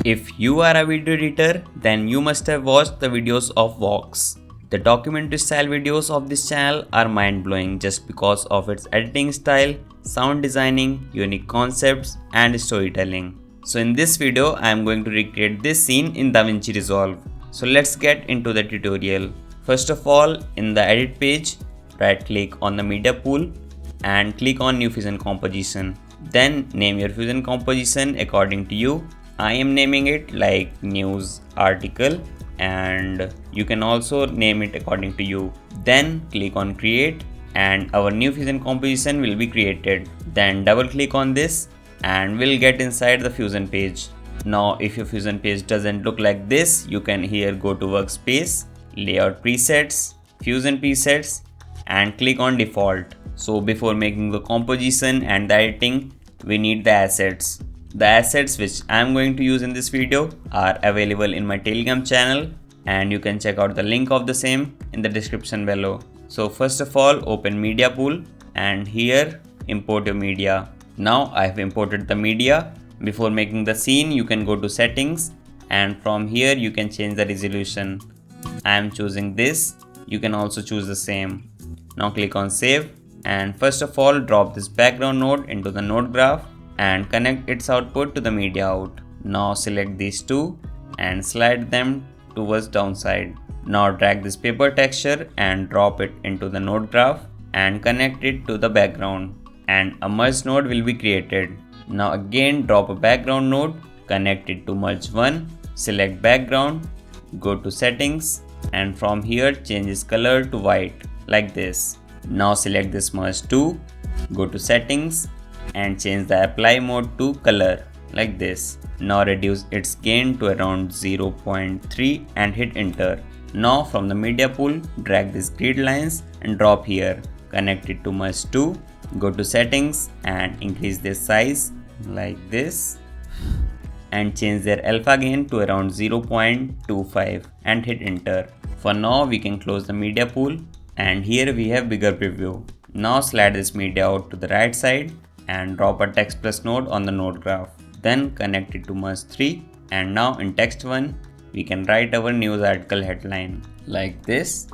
If you are a video editor, then you must have watched the videos of VOX. The documentary style videos of this channel are mind-blowing just because of its editing style, sound designing, unique concepts, and storytelling. So in this video, I am going to recreate this scene in DaVinci Resolve. So let's get into the tutorial. First of all, in the edit page, right click on the media pool and click on new fusion composition. Then name your fusion composition according to you. I am naming it like news article, and you can also name it according to you. Then click on create and our new fusion composition will be created. Then double click on this and we'll get inside the fusion page. Now if your fusion page doesn't look like this, you can here go to workspace, layout presets, fusion presets, and click on default. So before making the composition and the editing, we need the assets. The assets which I am going to use in this video are available in my Telegram channel, and you can check out the link of the same in the description below. So first of all, open media pool and here import your media. Now I have imported the media. Before making the scene, you can go to settings and from here you can change the resolution. I am choosing this. You can also choose the same. Now click on save, and first of all drop this background node into the node graph and connect its output to the media out. Now select these two and slide them towards downside. Now drag this paper texture and drop it into the node graph and connect it to the background, and a merge node will be created. Now again drop a background node, connect it to merge 1, select background, go to settings, and from here change its color to white like this. Now select this merge 2, go to settings and change the apply mode to color like this. Now reduce its gain to around 0.3 and hit enter. Now from the media pool, drag these grid lines and drop here. Connect it to merge 2, go to settings and increase their size like this and change their alpha gain to around 0.25 and hit enter. For now we can close the media pool, and here we have bigger preview. Now slide this media out to the right side and drop a text plus node on the node graph. Then connect it to merge 3, and now in text 1 we can write our news article headline like this.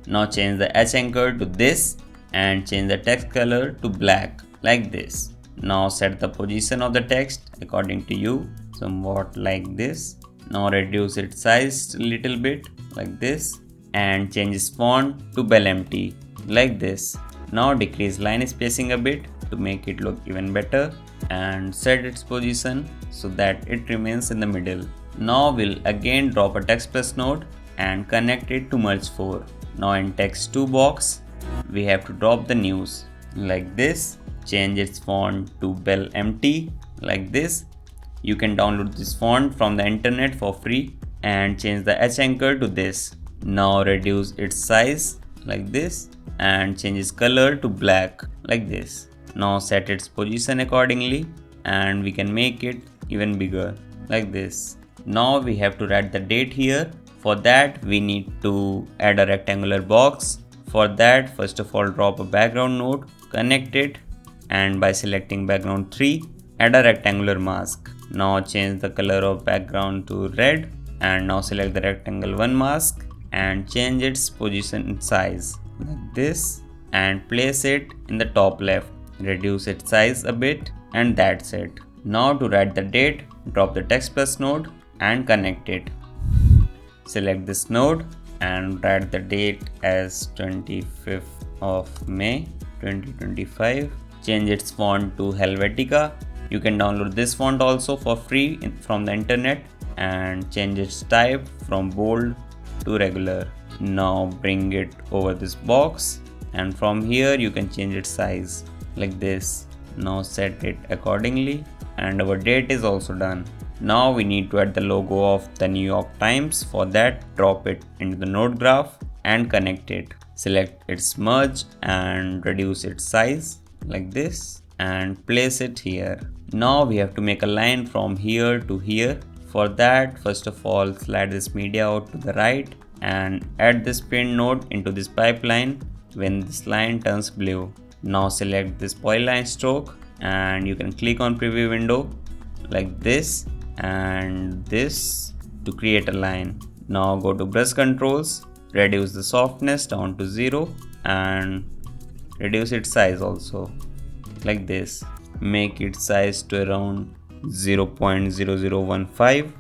Now change the H anchor to this and change the text color to black like this. Now set the position of the text according to you, somewhat like this. Now reduce its size a little bit like this and change its font to bell empty like this. Now decrease line spacing a bit to make it look even better and set its position so that it remains in the middle. Now we'll again drop a text plus node and connect it to merge 4. Now in text 2 box we have to drop the news like this, change its font to bell empty like this. You can download this font from the internet for free and change the H anchor to this. Now reduce its size like this and change its color to black like this. Now set its position accordingly and we can make it even bigger like this. Now we have to write the date here. For that we need to add a rectangular box. For that, first of all drop a background node, connect it, and by selecting background 3, add a rectangular mask. Now change the color of background to red, and now select the rectangle 1 mask and change its position and size like this and place it in the top left. Reduce its size a bit, and that's it. Now to write the date, drop the text plus node and connect it. Select this node and write the date as 25th of May 2025. Change its font to Helvetica. You can download this font also for free from the internet and change its type from bold to regular. Now bring it over this box, and from here you can change its size like this. Now set it accordingly, and our date is also done. Now we need to add the logo of the New York Times. For that, drop it into the node graph and connect it. Select its merge and reduce its size like this and place it here. Now we have to make a line from here to here. For that, first of all slide this media out to the right and add this pin node into this pipeline when this line turns blue. Now select this polyline stroke and you can click on preview window like this and this to create a line. Now go to brush controls, reduce the softness down to 0 and reduce its size also like this. Make its size to around 0.0015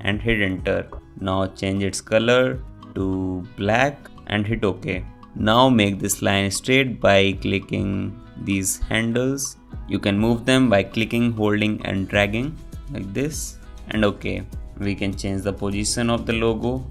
and hit enter. Now change its color to black and hit OK. Now make this line straight by clicking these handles. You can move them by clicking, holding and dragging like this and OK. We can change the position of the logo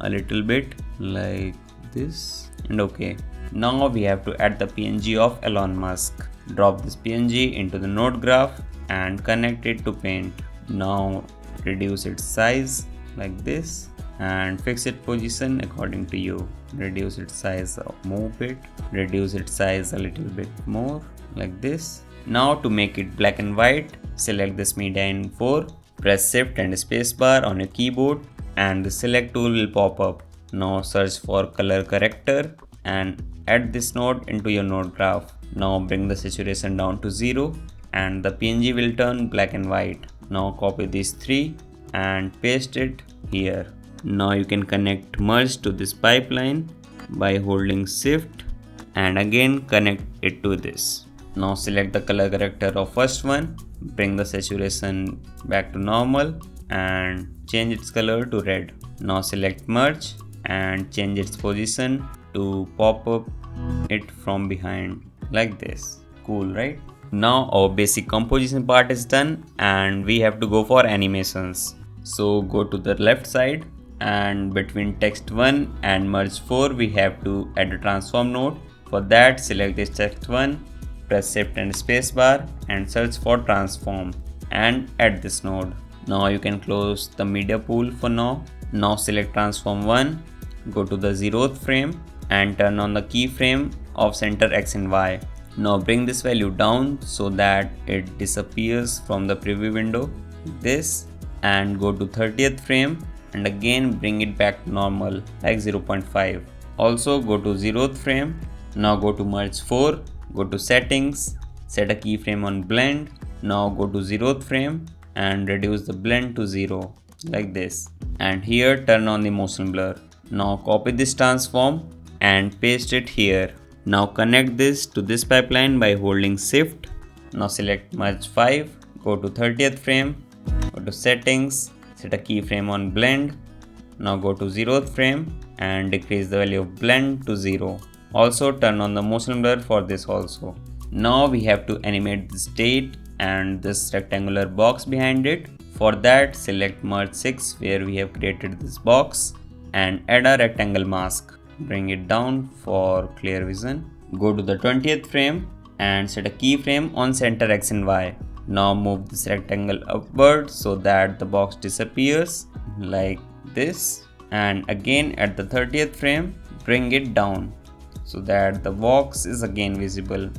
a little bit like this and OK. Now we have to add the PNG of Elon Musk. Drop this PNG into the node graph and connect it to paint. Now reduce its size like this and fix its position according to you. Reduce its size more bit, reduce its size a little bit more like this. Now to make it black and white, select this media in 4, press shift and spacebar on your keyboard and the select tool will pop up. Now search for color corrector and add this node into your node graph. Now bring the saturation down to 0 and the PNG will turn black and white. Now copy these 3 and paste it here. Now you can connect merge to this pipeline by holding shift and again connect it to this. Now select the color corrector of first one, bring the saturation back to normal and change its color to red. Now select merge and change its position to pop up it from behind like this. Cool, right? Now our basic composition part is done and we have to go for animations. So go to the left side and between text 1 and merge 4 we have to add a transform node. For that select this text 1, press shift and spacebar and search for transform and add this node. Now you can close the media pool for now. Now select transform 1, go to the 0th frame and turn on the keyframe of center X and Y. Now bring this value down so that it disappears from the preview window like this and go to 30th frame and again bring it back to normal like 0.5. Also go to 0th frame. Now go to merge 4, go to settings, set a keyframe on blend. Now go to 0th frame and reduce the blend to 0 like this and here turn on the motion blur. Now copy this transform and paste it here. Now connect this to this pipeline by holding shift. Now select merge 5, go to 30th frame, go to settings, set a keyframe on blend. Now go to 0th frame and decrease the value of blend to 0. Also turn on the motion blur for this also. Now we have to animate this date and this rectangular box behind it. For that select merge 6 where we have created this box and add a rectangle mask. Bring it down for clear vision. Go to the 20th frame and set a keyframe on center X and Y. Now move this rectangle upward so that the box disappears like this and again at the 30th frame bring it down so that the VOX is again visible.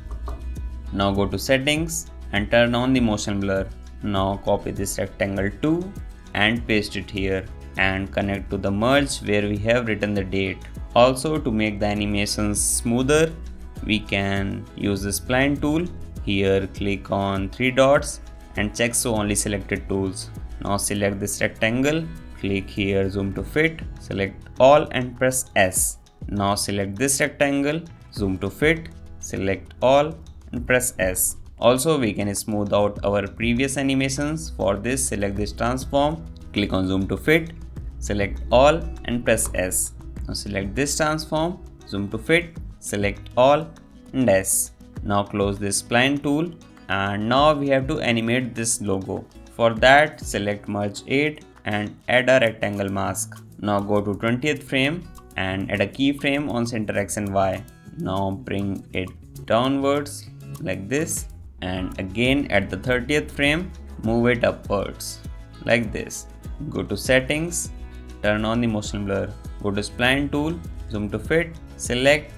Now go to settings and turn on the motion blur. Now copy this rectangle 2 and paste it here and connect to the merge where we have written the date. Also to make the animations smoother we can use the spline tool. Here click on 3 dots and check show only selected tools. Now select this rectangle, click here zoom to fit, select all and press S. Now select this rectangle, zoom to fit, select all and press S. Also we can smooth out our previous animations. For this select this transform, click on zoom to fit, select all and press S. Now select this transform, zoom to fit, select all and S. Now close this spline tool and now we have to animate this logo. For that select merge 8 and add a rectangle mask. Now go to 20th frame and add a keyframe on center X and Y. Now bring it downwards like this and again at the 30th frame move it upwards like this. Go to settings, turn on the motion blur, go to spline tool, zoom to fit, select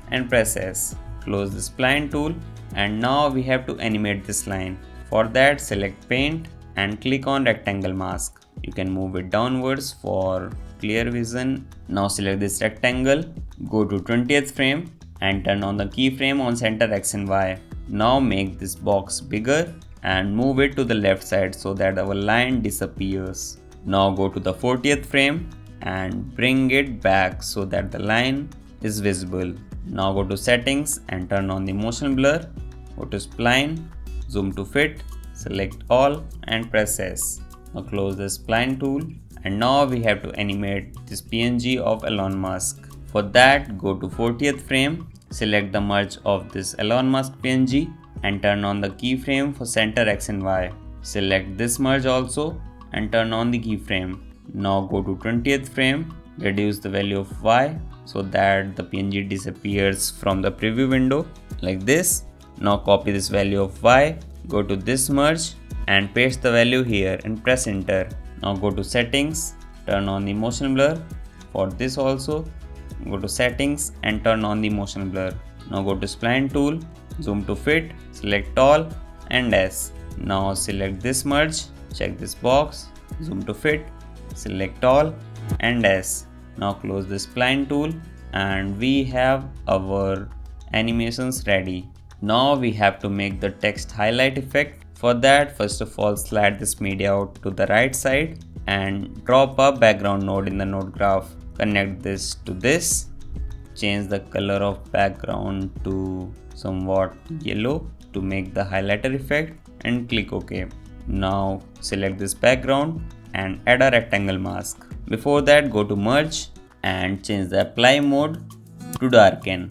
and press S. Close the spline tool and now we have to animate this line. For that select paint and click on rectangle mask. You can move it downwards for clear vision. Now select this rectangle, go to 20th frame and turn on the keyframe on center X and Y. Now make this box bigger and move it to the left side so that our line disappears. Now go to the 40th frame and bring it back so that the line is visible. Now go to settings and turn on the motion blur. Go to spline, zoom to fit, select all and press S. Now close the spline tool, and now we have to animate this PNG of Elon Musk. For that, go to 40th frame, select the merge of this Elon Musk PNG and turn on the keyframe for center X and Y. Select this merge also and turn on the keyframe. Now go to 20th frame, reduce the value of Y so that the PNG disappears from the preview window like this. Now copy this value of Y, go to this merge and paste the value here and press enter. Now go to settings, turn on the motion blur. For this also, go to settings and turn on the motion blur. Now go to spline tool, zoom to fit, select all and S. Now select this merge, check this box, zoom to fit, select all and S. Now close the spline tool and we have our animations ready. Now we have to make the text highlight effect. For that, first of all, slide this media out to the right side and drop a background node in the node graph. Connect this to this, change the color of background to somewhat yellow to make the highlighter effect and click OK. Now select this background and add a rectangle mask. Before that, go to merge and change the apply mode to darken.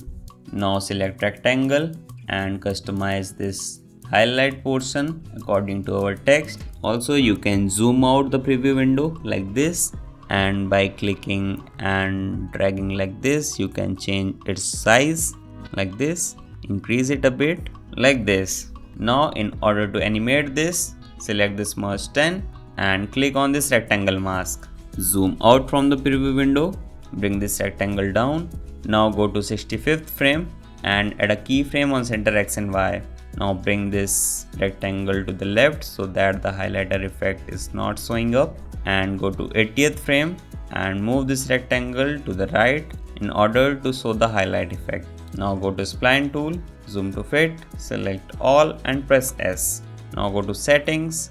Now select rectangle and customize this highlight portion according to our text. Also, you can zoom out the preview window like this, and by clicking and dragging like this, you can change its size like this, increase it a bit like this. Now in order to animate this, select this merge 10 and click on this rectangle mask. Zoom out from the preview window, bring this rectangle down. Now go to 65th frame and add a keyframe on center X and Y. Now bring this rectangle to the left so that the highlighter effect is not showing up, and go to 80th frame and move this rectangle to the right in order to show the highlight effect. Now go to spline tool, zoom to fit, select all and press S. Now go to settings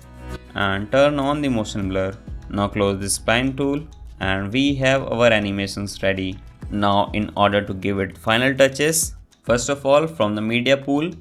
and turn on the motion blur. Now close the spline tool and we have our animations ready. Now in order to give it final touches, first of all, from the media pool,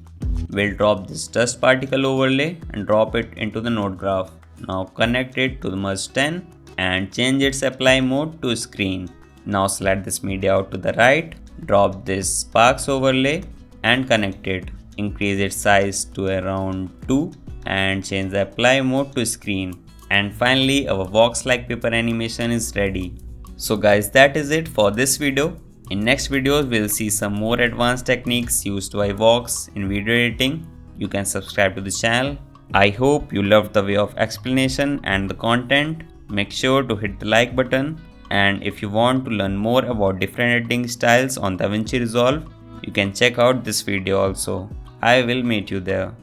we'll drop this dust particle overlay and drop it into the node graph. Now connect it to the merge 10 and change its apply mode to screen. Now slide this media out to the right, drop this sparks overlay and connect it. Increase its size to around 2 and change the apply mode to screen. And finally, our VOX like paper animation is ready. So guys, that is it for this video. In next videos, we'll see some more advanced techniques used by VOX in video editing. You can subscribe to the channel. I hope you loved the way of explanation and the content. Make sure to hit the like button. And if you want to learn more about different editing styles on DaVinci Resolve, you can check out this video also. I will meet you there.